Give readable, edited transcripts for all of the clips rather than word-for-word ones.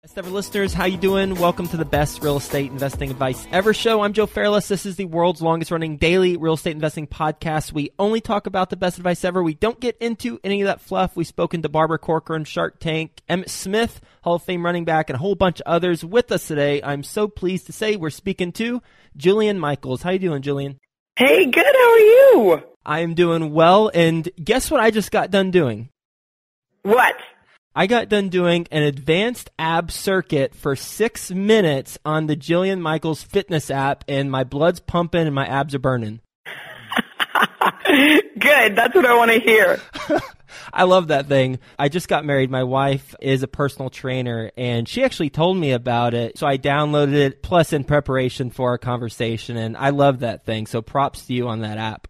Best ever listeners, how you doing? Welcome to the best real estate investing advice ever show. I'm Joe Fairless. This is the world's longest running daily real estate investing podcast. We only talk about the best advice ever. We don't get into any of that fluff. We've spoken to Barbara Corcoran, Shark Tank, Emmett Smith, Hall of Fame running back, and a whole bunch of others. With us today, I'm so pleased to say we're speaking to Jillian Michaels. How you doing, Jillian? Hey, good. How are you? I am doing well, and guess what I just got done doing? What? I got done doing an advanced ab circuit for 6 minutes on the Jillian Michaels fitness app, and my blood's pumping and my abs are burning. Good. That's what I want to hear. I love that thing. I just got married. My wife is a personal trainer, and she actually told me about it. So I downloaded it, plus in preparation for our conversation, and I love that thing. So props to you on that app.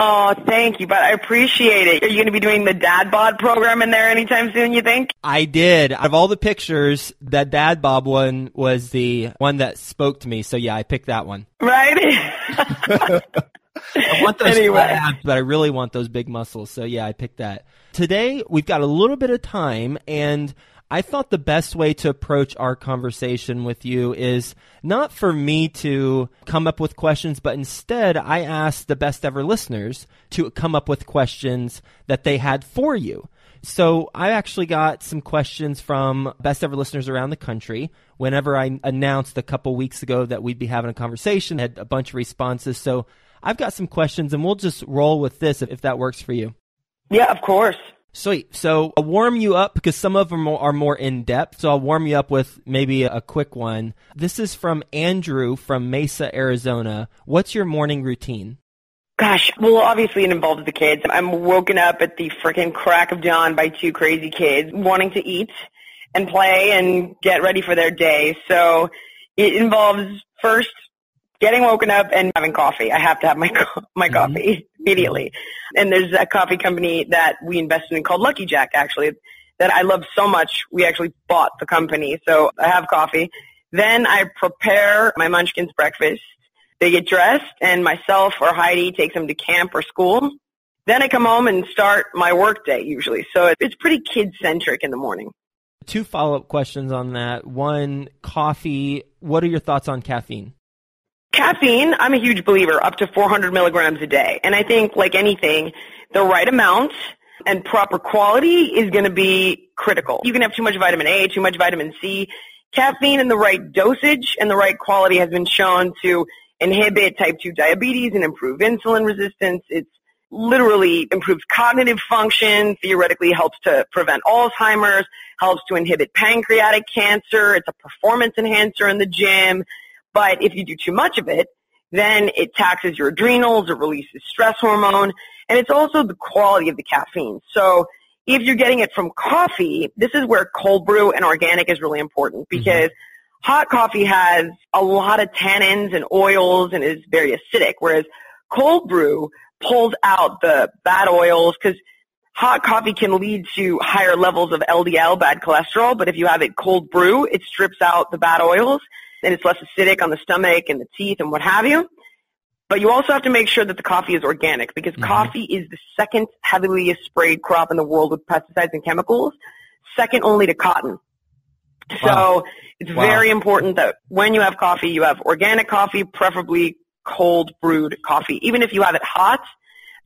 Oh, thank you, but I appreciate it. Are you going to be doing the Dad Bod program in there anytime soon, you think? I did. Out of all the pictures, that Dad Bob one was the one that spoke to me. So yeah, I picked that one. Right? I want those flat abs, but I really want those big muscles. So yeah, I picked that. Today, we've got a little bit of time, and I thought the best way to approach our conversation with you is not for me to come up with questions, but instead I asked the best ever listeners to come up with questions that they had for you. So I actually got some questions from best ever listeners around the country. Whenever I announced a couple weeks ago that we'd be having a conversation, I had a bunch of responses. So I've got some questions, and we'll just roll with this if that works for you. Yeah, of course. Sweet. So I'll warm you up because some of them are more in-depth. So I'll warm you up with maybe a quick one. This is from Andrew from Mesa, Arizona. What's your morning routine? Gosh, well, obviously it involves the kids. I'm woken up at the freaking crack of dawn by two crazy kids wanting to eat and play and get ready for their day. So it involves first getting woken up and having coffee. I have to have my coffee immediately. And there's a coffee company that we invested in called Lucky Jack, actually, that I love so much. We actually bought the company. So I have coffee. Then I prepare my Munchkins breakfast. They get dressed, and myself or Heidi takes them to camp or school. Then I come home and start my work day usually. So it's pretty kid-centric in the morning. 2 follow-up questions on that. One, coffee. What are your thoughts on caffeine? Caffeine, I'm a huge believer, up to 400 milligrams a day. And I think, like anything, the right amount and proper quality is going to be critical. You can have too much vitamin A, too much vitamin C. Caffeine in the right dosage and the right quality has been shown to inhibit type 2 diabetes and improve insulin resistance. It's literally improves cognitive function, theoretically helps to prevent Alzheimer's, helps to inhibit pancreatic cancer. It's a performance enhancer in the gym. But if you do too much of it, then it taxes your adrenals, it releases stress hormone, and it's also the quality of the caffeine. So if you're getting it from coffee, this is where cold brew and organic is really important because hot coffee has a lot of tannins and oils and is very acidic, whereas cold brew pulls out the bad oils because hot coffee can lead to higher levels of LDL, bad cholesterol, but if you have it cold brew, it strips out the bad oils. And it's less acidic on the stomach and the teeth and what have you. But you also have to make sure that the coffee is organic because coffee is the second heavily sprayed crop in the world with pesticides and chemicals, second only to cotton. Wow. So it's very important that when you have coffee, you have organic coffee, preferably cold brewed coffee. Even if you have it hot,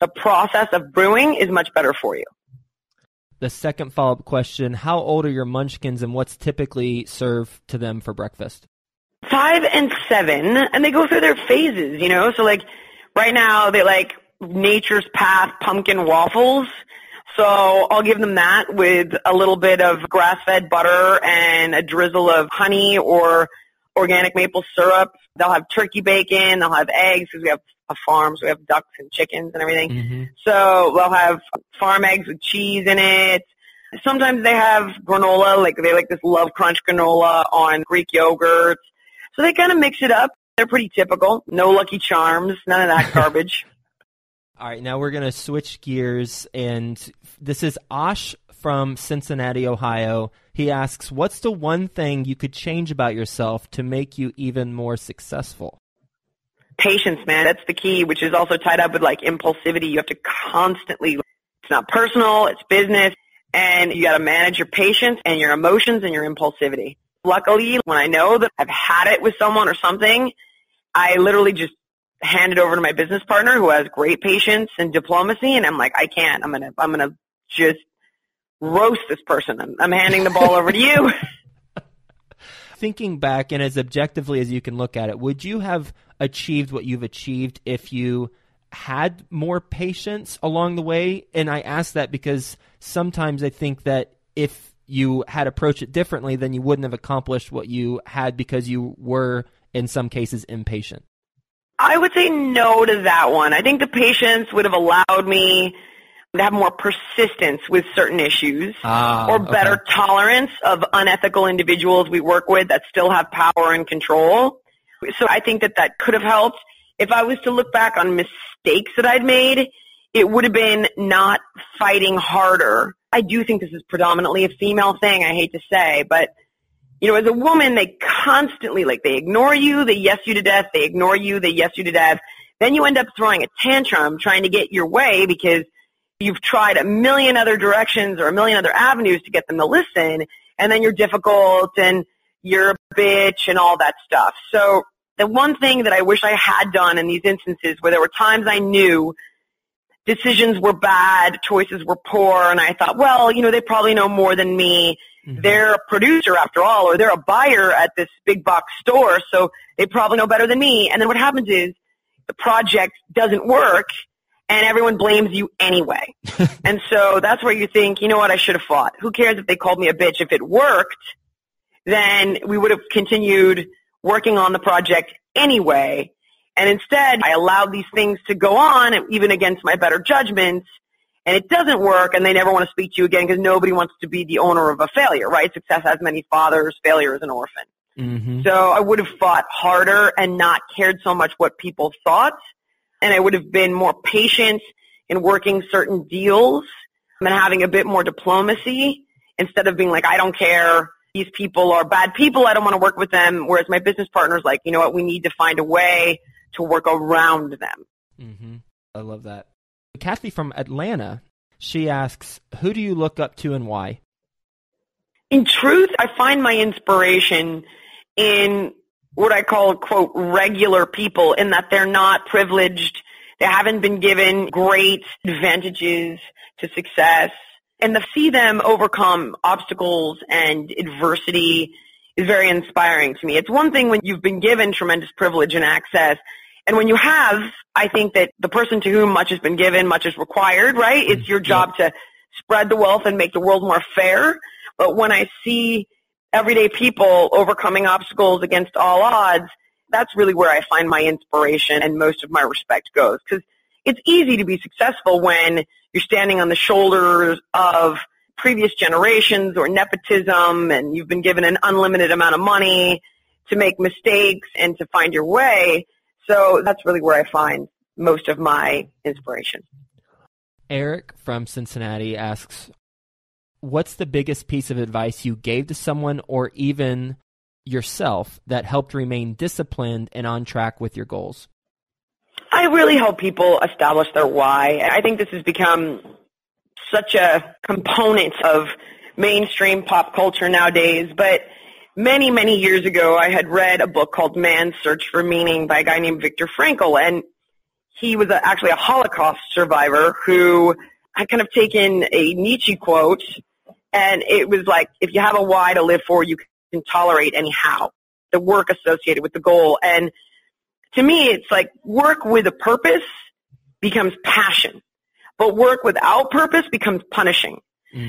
the process of brewing is much better for you. The second follow-up question, how old are your munchkins and what's typically served to them for breakfast? 5 and 7, and they go through their phases, you know? So, like, right now, they like Nature's Path pumpkin waffles. So I'll give them that with a little bit of grass-fed butter and a drizzle of honey or organic maple syrup. They'll have turkey bacon. They'll have eggs because we have a farm, so we have ducks and chickens and everything. So they'll have farm eggs with cheese in it. Sometimes they have granola, like they like this Love Crunch granola on Greek yogurt. So they kind of mix it up. They're pretty typical. No Lucky Charms, none of that garbage. All right, now we're going to switch gears, and this is Ash from Cincinnati, Ohio. He asks, what's the one thing you could change about yourself to make you even more successful? Patience, man. That's the key, which is also tied up with like impulsivity. You have to constantly, it's not personal, it's business, and you got to manage your patience and your emotions and your impulsivity. Luckily, when I know that I've had it with someone or something, I literally just hand it over to my business partner who has great patience and diplomacy, and I'm like, I can't. I'm gonna just roast this person. I'm handing the ball over to you. Thinking back, and as objectively as you can look at it, would you have achieved what you've achieved if you had more patience along the way? And I ask that because sometimes I think that if you had approached it differently, then you wouldn't have accomplished what you had because you were, in some cases, impatient. I would say no to that one. I think the patience would have allowed me to have more persistence with certain issues or better tolerance of unethical individuals we work with that still have power and control. So I think that could have helped. If I was to look back on mistakes that I'd made, it would have been not fighting harder. I do think this is predominantly a female thing, I hate to say, but as a woman, they constantly, they ignore you, they yes you to death, they ignore you, they yes you to death. Then you end up throwing a tantrum trying to get your way because you've tried a million other directions or a million other avenues to get them to listen, and then you're difficult and you're a bitch and all that stuff. So the one thing that I wish I had done in these instances where there were times I knew decisions were bad, choices were poor, and I thought, well, they probably know more than me. Mm-hmm. They're a producer after all, or they're a buyer at this big box store, so they probably know better than me. And then what happens is the project doesn't work, and everyone blames you anyway. And so that's where you think, you know what, I should have fought. Who cares if they called me a bitch? If it worked, then we would have continued working on the project anyway. And instead, I allowed these things to go on, even against my better judgments, and it doesn't work, and they never want to speak to you again because nobody wants to be the owner of a failure, right? Success has many fathers. Failure is an orphan. Mm-hmm. So I would have fought harder and not cared so much what people thought, and I would have been more patient in working certain deals and having a bit more diplomacy instead of being like, I don't care. These people are bad people. I don't want to work with them. Whereas my business partner's like, you know what? We need to find a way to work around them. Mm-hmm. I love that. Kathy from Atlanta, she asks, who do you look up to and why? In truth, I find my inspiration in what I call, quote, regular people, in that they're not privileged. They haven't been given great advantages to success. And to see them overcome obstacles and adversity is very inspiring to me. It's one thing when you've been given tremendous privilege and access. And when you have, I think that the person to whom much has been given, much is required, right? It's your job to spread the wealth and make the world more fair. But when I see everyday people overcoming obstacles against all odds, that's really where I find my inspiration and most of my respect goes. Because it's easy to be successful when you're standing on the shoulders of previous generations or nepotism, and you've been given an unlimited amount of money to make mistakes and to find your way. So that's really where I find most of my inspiration. Eric from Cincinnati asks, what's the biggest piece of advice you gave to someone or even yourself that helped remain disciplined and on track with your goals? I really help people establish their why. I think this has become such a component of mainstream pop culture nowadays, but many, many years ago, I had read a book called Man's Search for Meaning by a guy named Viktor Frankl, and he was actually a Holocaust survivor who had kind of taken a Nietzsche quote, and it was like, if you have a why to live for, you can tolerate any how, the work associated with the goal. And to me, it's like work with a purpose becomes passion, but work without purpose becomes punishing.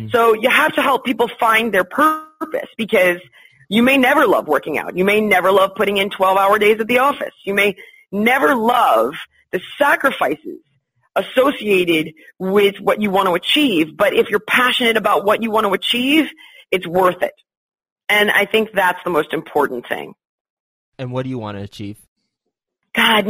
So you have to help people find their purpose, because you may never love working out. You may never love putting in 12-hour days at the office. You may never love the sacrifices associated with what you want to achieve. But if you're passionate about what you want to achieve, it's worth it. And I think that's the most important thing. And what do you want to achieve? God,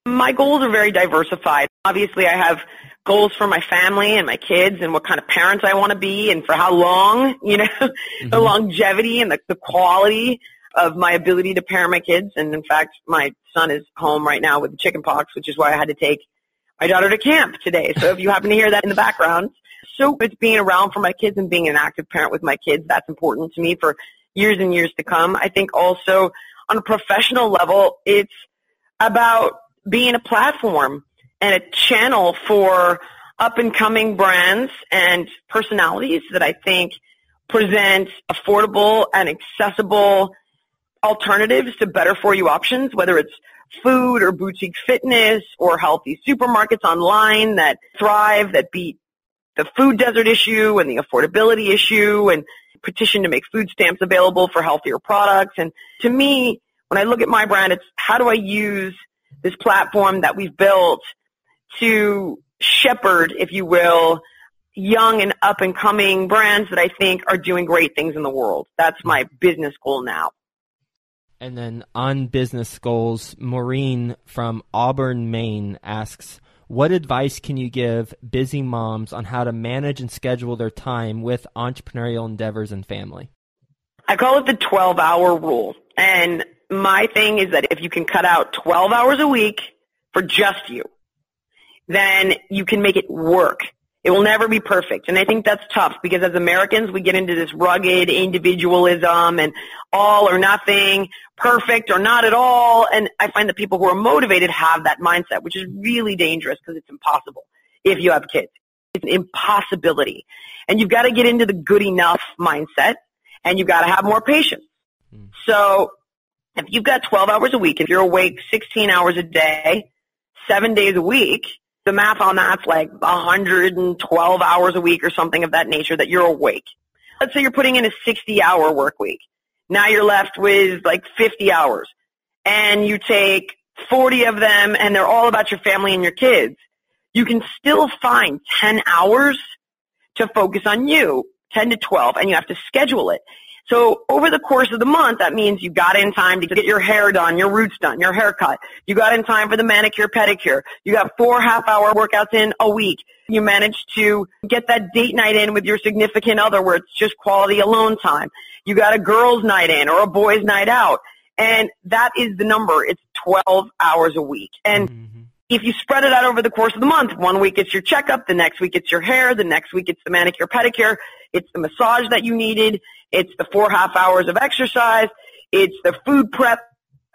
my goals are very diversified. Obviously, I have goals for my family and my kids and what kind of parents I want to be and for how long, the longevity and the quality of my ability to parent my kids. And in fact, my son is home right now with chicken pox, which is why I had to take my daughter to camp today. So if you happen to hear that in the background, so it's being around for my kids and being an active parent with my kids. That's important to me for years and years to come. I think also on a professional level, it's about being a platform and a channel for up-and-coming brands and personalities that I think present affordable and accessible alternatives to better-for-you options, whether it's food or boutique fitness or healthy supermarkets online that thrive, that beat the food desert issue and the affordability issue, and petition to make food stamps available for healthier products. And to me, when I look at my brand, it's how do I use this platform that we've built to shepherd, if you will, young and up-and-coming brands that I think are doing great things in the world. That's my business goal now. And then on business goals, Maureen from Auburn, Maine asks, what advice can you give busy moms on how to manage and schedule their time with entrepreneurial endeavors and family? I call it the 12-hour rule. And my thing is that if you can cut out 12 hours a week for just you, then you can make it work. It will never be perfect. And I think that's tough because as Americans, we get into this rugged individualism and all or nothing, perfect or not at all. And I find that people who are motivated have that mindset, which is really dangerous because it's impossible if you have kids. It's an impossibility. And you've got to get into the good enough mindset, and you've got to have more patience. So if you've got 12 hours a week, if you're awake 16 hours a day, 7 days a week, the math on that's like 112 hours a week or something of that nature that you're awake. Let's say you're putting in a 60-hour work week. Now you're left with like 50 hours, and you take 40 of them, and they're all about your family and your kids. You can still find 10 hours to focus on you, 10 to 12, and you have to schedule it. So over the course of the month, that means you got in time to get your hair done, your roots done, your haircut. You got in time for the manicure, pedicure. You got 4 half-hour workouts in a week. You managed to get that date night in with your significant other where it's just quality alone time. You got a girls' night in or a boys' night out. And that is the number. It's 12 hours a week. And if you spread it out over the course of the month, 1 week it's your checkup, the next week it's your hair, the next week it's the manicure, pedicure, it's the massage that you needed, it's the 4 half hours of exercise, it's the food prep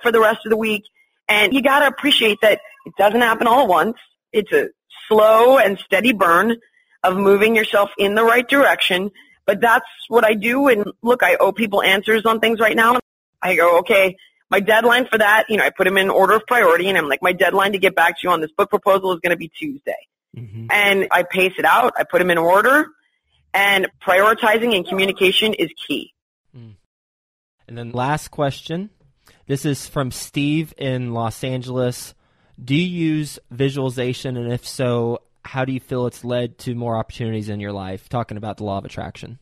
for the rest of the week. And you got to appreciate that it doesn't happen all at once. It's a slow and steady burn of moving yourself in the right direction. But that's what I do. And look, I owe people answers on things right now. I go, okay, my deadline for that, I put them in order of priority, and I'm like, my deadline to get back to you on this book proposal is going to be Tuesday. And I pace it out. I put them in order, and prioritizing and communication is key. And then last question. This is from Steve in Los Angeles. Do you use visualization, and if so, how do you feel it's led to more opportunities in your life? Talking about the law of attraction.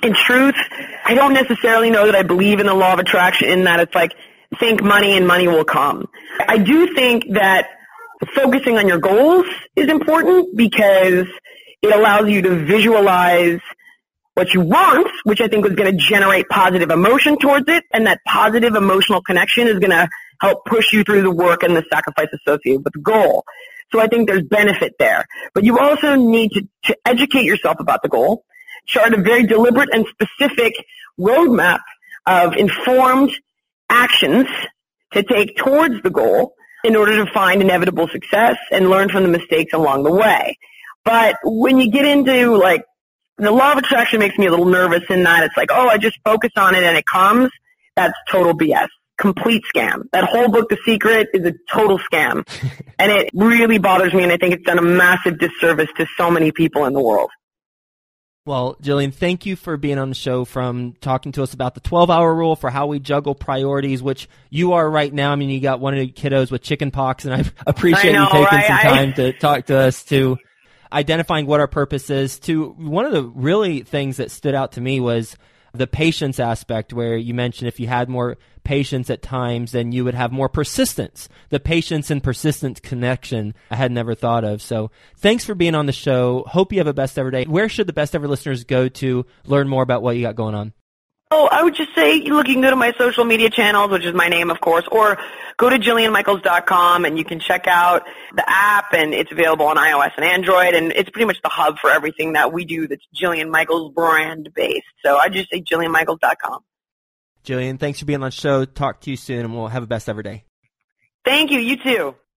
In truth, I don't necessarily know that I believe in the law of attraction in that it's like, think money and money will come. I do think that focusing on your goals is important because it allows you to visualize what you want, which I think is going to generate positive emotion towards it, and that positive emotional connection is going to help push you through the work and the sacrifice associated with the goal. So I think there's benefit there. But you also need to educate yourself about the goal, chart a very deliberate and specific roadmap of informed actions to take towards the goal in order to find inevitable success and learn from the mistakes along the way. But when you get into, like, the law of attraction makes me a little nervous in that it's like, oh, I just focus on it and it comes. That's total BS. Complete scam. That whole book, The Secret, is a total scam. And it really bothers me, and I think it's done a massive disservice to so many people in the world. Well, Jillian, thank you for being on the show, from talking to us about the 12-hour rule for how we juggle priorities, which you are right now. I mean, you got one of the kiddos with chicken pox, and I appreciate you taking some time to talk to us, to identifying what our purpose is. To one of the really things that stood out to me was the patience aspect, where you mentioned if you had more patience at times, then you would have more persistence. The patience and persistence connection I had never thought of. So thanks for being on the show. Hope you have a best ever day. Where should the best ever listeners go to learn more about what you got going on? Oh, I would just say, look, you can go to my social media channels, which is my name, of course, or go to JillianMichaels.com and you can check out the app, and it's available on iOS and Android, and it's pretty much the hub for everything that we do that's Jillian Michaels brand based. So I just say JillianMichaels.com. Jillian, thanks for being on the show. Talk to you soon, and we'll have a best ever day. Thank you. You too.